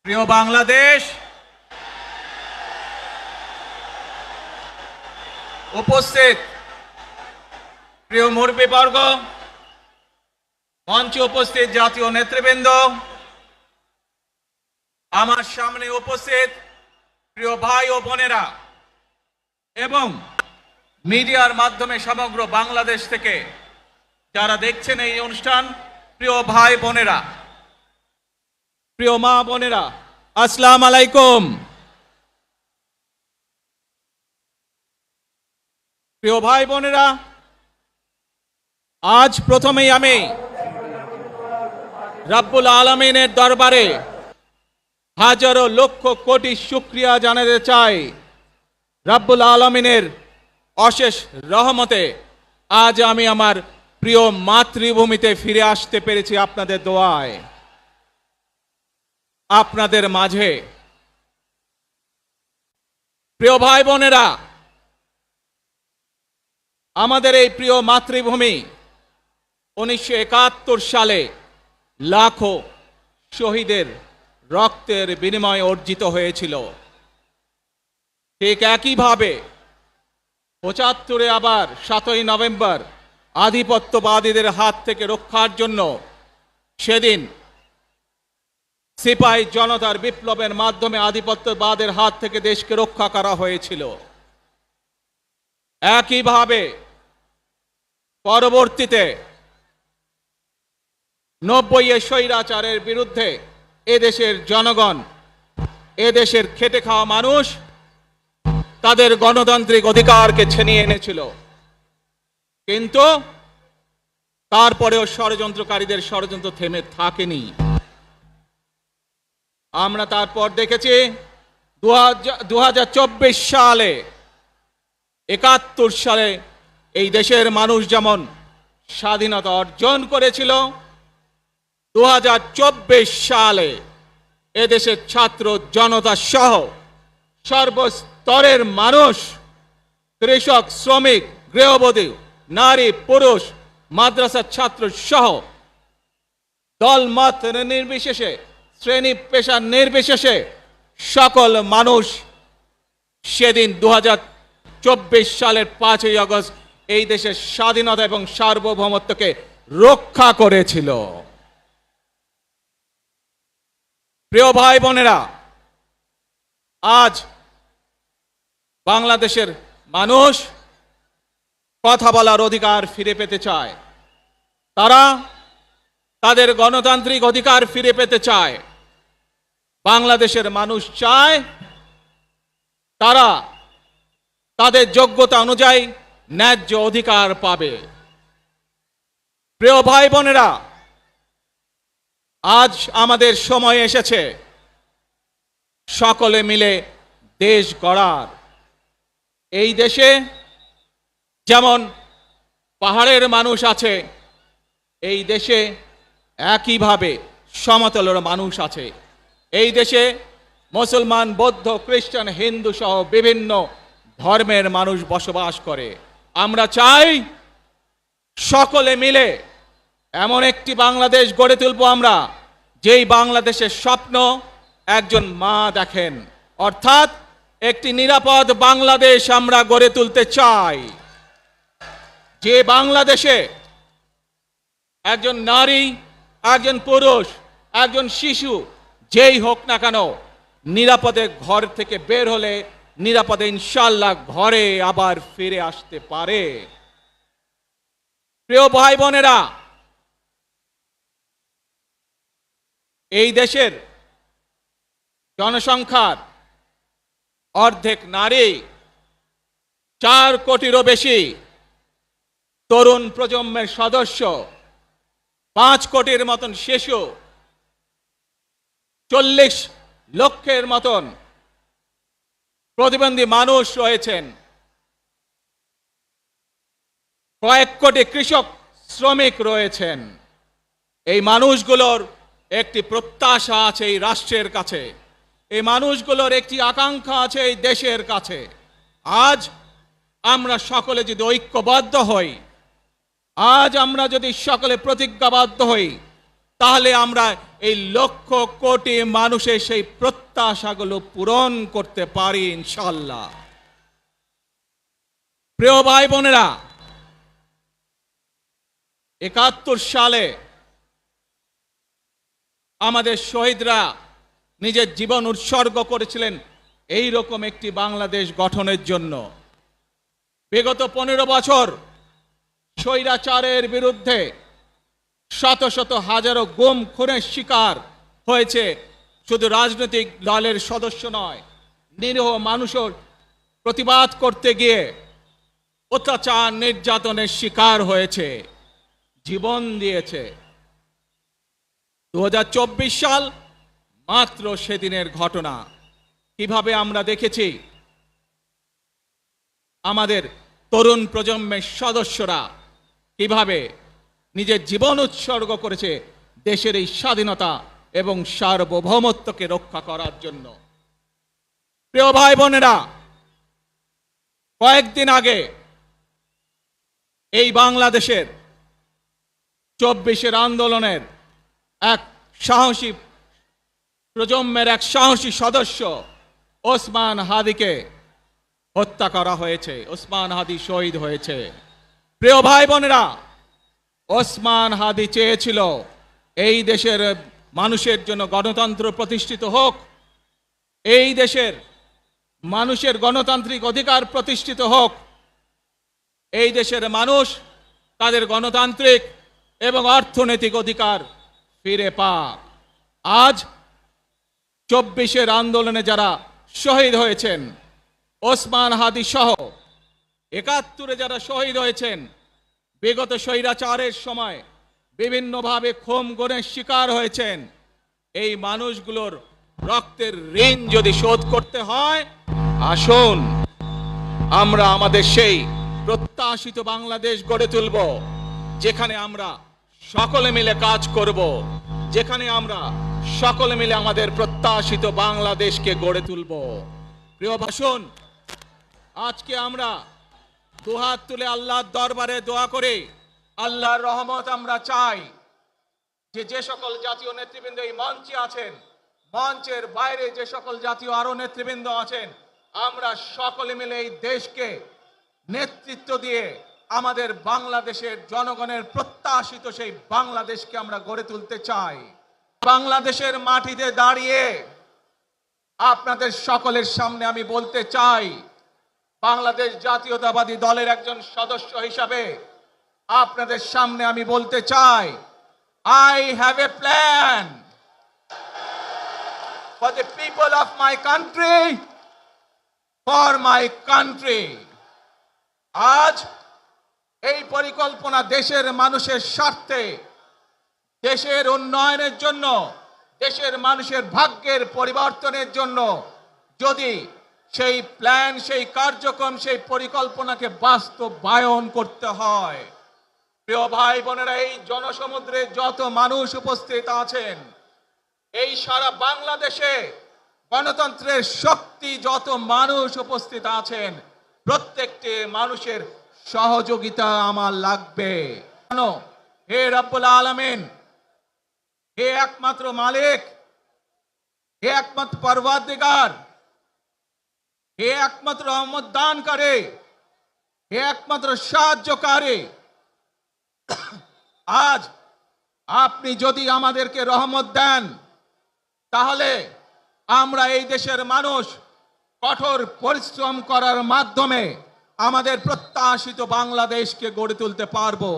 প্রিয় বাংলাদেশ, উপস্থিত প্রিয় মুরব্বীবর্গ, মঞ্চে উপস্থিত জাতীয় নেতৃবৃন্দ, আমার সামনে উপস্থিত প্রিয় ভাই ও বোনেরা এবং মিডিয়ার মাধ্যমে সমগ্র বাংলাদেশ থেকে যারা দেখছেন এই অনুষ্ঠান, প্রিয় ভাই বোনেরা, প্রিয় মা বোনেরা, আসসালামু আলাইকুম। প্রিয় ভাই বোনেরা, আজ প্রথমেই আমি রব্বুল আলামিনের দরবারে হাজারো লক্ষ কোটি শুকরিয়া জানাতে চাই। রব্বুল আলামিনের অশেষ রহমতে আজ আমি আমার প্রিয় মাতৃভূমিতে ফিরে আসতে পেরেছি আপনাদের দোয়ায়। আপনাদের মাঝে প্রিয় ভাই বোনেরা, আমাদের এই প্রিয় মাতৃভূমি 1971 সালে লাখো শহীদের রক্তের বিনিময়ে অর্জিত হয়েছিল। ঠিক একইভাবে 75-এ আবার 7ই নভেম্বর আধিপত্যবাদীদের হাত থেকে রক্ষার জন্য সেদিন সিপাহী জনতার বিপ্লবের মাধ্যমে আধিপত্যবাদের হাত থেকে দেশকে রক্ষা করা হয়েছিল। একইভাবে পরবর্তীতে 90-এ স্বৈরাচারের বিরুদ্ধে এদেশের জনগণ, এদেশের খেটে খাওয়া মানুষ তাদের গণতান্ত্রিক অধিকারকে ছিনিয়ে এনেছিল। কিন্তু তারপরেও ষড়যন্ত্রকারীদের ষড়যন্ত্র থেমে থাকেনি। আমরা তারপর দেখেছি 2024 সালে, 71 সালে এই দেশের মানুষ যেমন স্বাধীনতা অর্জন করেছিল, 2024 সালে এদেশের ছাত্র জনতা সহ সর্বস্তরের মানুষ, কৃষক, শ্রমিক, গৃহবধূ, নারী, পুরুষ, মাদ্রাসার ছাত্র সহ দলমত নির্বিশেষে, শ্রেণী পেশা নির্বিশেষে সকল মানুষ সেদিন 2024 সালের 5ই আগস্ট এই দেশের স্বাধীনতা এবং সার্বভৌমত্বকে রক্ষা করেছিল। প্রিয় ভাই বোনেরা, আজ বাংলাদেশের মানুষ কথা বলার অধিকার ফিরে পেতে চায়। তারা তাদের গণতান্ত্রিক অধিকার ফিরে পেতে চায়। বাংলাদেশের মানুষ চায় তারা তাদের যোগ্যতা অনুযায়ী ন্যায্য অধিকার পাবে। প্রিয় ভাই বোনেরা, আজ আমাদের সময় এসেছে সকলে মিলে দেশ গড়ার। এই দেশে যেমন পাহাড়ের মানুষ আছে, এই দেশে একইভাবে সমতলের মানুষ আছে। এই দেশে মুসলমান, বৌদ্ধ, খ্রিস্টান, হিন্দু সহ বিভিন্ন ধর্মের মানুষ বসবাস করে। আমরা চাই সকলে মিলে এমন একটি বাংলাদেশ গড়ে তুলব আমরা, যেই বাংলাদেশের স্বপ্ন একজন মা দেখেন, অর্থাৎ একটি নিরাপদ বাংলাদেশ আমরা গড়ে তুলতে চাই। যে বাংলাদেশে একজন নারী, একজন পুরুষ, একজন শিশু যেই হোক না কেন নিরাপদে ঘর থেকে বের হলে নিরাপদে ইনশাআল্লাহ ঘরে আবার ফিরে আসতে পারে। প্রিয় ভাই বোনেরা, এই দেশের জনসংখ্যার অর্ধেক নারী, 4 কোটিরও বেশি তরুণ প্রজন্মের সদস্য, 5 কোটির মতন শিশু, 40 লক্ষের মতন প্রতিবন্ধী মানুষ রয়েছেন, কয়েক কোটি কৃষক, শ্রমিক রয়েছেন। এই মানুষগুলোর একটি প্রত্যাশা আছে এই রাষ্ট্রের কাছে, এই মানুষগুলোর একটি আকাঙ্ক্ষা আছে এই দেশের কাছে। আজ আমরা সকলে যদি ঐক্যবদ্ধ হই, আজ আমরা যদি সকলে প্রতিজ্ঞাবদ্ধ হই, তাহলে আমরা এই লক্ষ কোটি মানুষের সেই প্রত্যাশাগুলো পূরণ করতে পারি ইনশাআল্লাহ। প্রিয় ভাই বোনেরা, ৭১ সালে আমাদের শহীদরা নিজের জীবন উৎসর্গ করেছিলেন এই রকম একটি বাংলাদেশ গঠনের জন্য। বিগত 15 বছর স্বৈরাচারের বিরুদ্ধে শত শত হাজারো গুম খুনের শিকার হয়েছে শুধু রাজনৈতিক দলের সদস্য নয়, নিরীহ মানুষের প্রতিবাদ করতে গিয়ে অত্যাচার নির্যাতনের শিকার হয়েছে, জীবন দিয়েছে। 2024 সাল মাত্র সেদিনের ঘটনা। কিভাবে আমরা দেখেছি আমাদের তরুণ প্রজন্মের সদস্যরা কিভাবে নিজের জীবন উৎসর্গ করেছে দেশের এই স্বাধীনতা এবং সার্বভৌমত্বকে রক্ষা করার জন্য। প্রিয় ভাই বোনেরা, কয়েকদিন আগে এই বাংলাদেশের 24 আন্দোলনের এক সাহসী প্রজন্মের এক সাহসী সদস্য ওসমান হাদিকে হত্যা করা হয়েছে। ওসমান হাদি শহীদ হয়েছে। প্রিয় ভাই বোনেরা, ওসমান হাদি চেয়েছিল এই দেশের মানুষের জন্য গণতন্ত্র প্রতিষ্ঠিত হোক, এই দেশের মানুষের গণতান্ত্রিক অধিকার প্রতিষ্ঠিত হোক, এই দেশের মানুষ তাদের গণতান্ত্রিক এবং অর্থনৈতিক অধিকার ফিরে পাক। আজ 24 আন্দোলনে যারা শহীদ হয়েছেন, ওসমান হাদি সহ 71 যারা শহীদ হয়েছেন, বিগত স্বৈরাচারের সময় বিভিন্নভাবে খুন গুমের শিকার হয়েছেন, এই মানুষগুলোর রক্তের ঋণ যদি শোধ করতে হয়, আসুন আমরা আমাদের সেই প্রত্যাশিত বাংলাদেশ গড়ে তুলব, যেখানে আমরা সকলে মিলে কাজ করব, যেখানে আমরা সকলে মিলে আমাদের প্রত্যাশিত বাংলাদেশকে গড়ে তুলব। প্রিয় ভাষণ, আজকে আমরা দুহাত তুলে আল্লাহর দরবারে দোয়া করে আল্লাহর রহমত আমরা চাই। যে সকল জাতীয় নেতৃবৃন্দ এই মঞ্চে আছেন, মঞ্চের বাইরে যে সকল জাতীয় আরো নেতৃবৃন্দ আছেন, আমরা সকলে মিলে এই দেশকে নেতৃত্ব দিয়ে আমাদের বাংলাদেশের জনগণের প্রত্যাশিত সেই বাংলাদেশকে আমরা গড়ে তুলতে চাই। বাংলাদেশের মাটিতে দাঁড়িয়ে আপনাদের সকলের সামনে আমি বলতে চাই, বাংলাদেশ জাতীয়তাবাদী দলের একজন সদস্য হিসাবে আপনাদের সামনে আমি বলতে চাই, I have a plan for the people of my country, for my country. আজ এই পরিকল্পনা দেশের মানুষের স্বার্থে, দেশের উন্নয়নের জন্য, দেশের মানুষের ভাগ্যের পরিবর্তনের জন্য যদি সেই প্ল্যান, সেই কার্যক্রম, সেই পরিকল্পনাকে বাস্তবায়ন করতে হয়, প্রিয় ভাই বোনেরা, এই জনসমুদ্রে যত মানুষ উপস্থিত আছেন, এই সারা বাংলাদেশে গণতন্ত্রের শক্তি যত মানুষ উপস্থিত আছেন, প্রত্যেকটি মানুষের সহযোগিতা আমার লাগবে। হে রব্বুল আলামিন, হে একমাত্র মালিক, হে একমাত্র পরওয়ারদিগার, হে একমাত্র রহমত দানকারী, হে একমাত্র সাহায্যকারী, আজ আপনি যদি আমাদেরকে রহমত দেন, তাহলে আমরা এই দেশের মানুষ কঠোর পরিশ্রম করার মাধ্যমে আমাদের প্রত্যাশিত বাংলাদেশকে গড়ে তুলতে পারবো।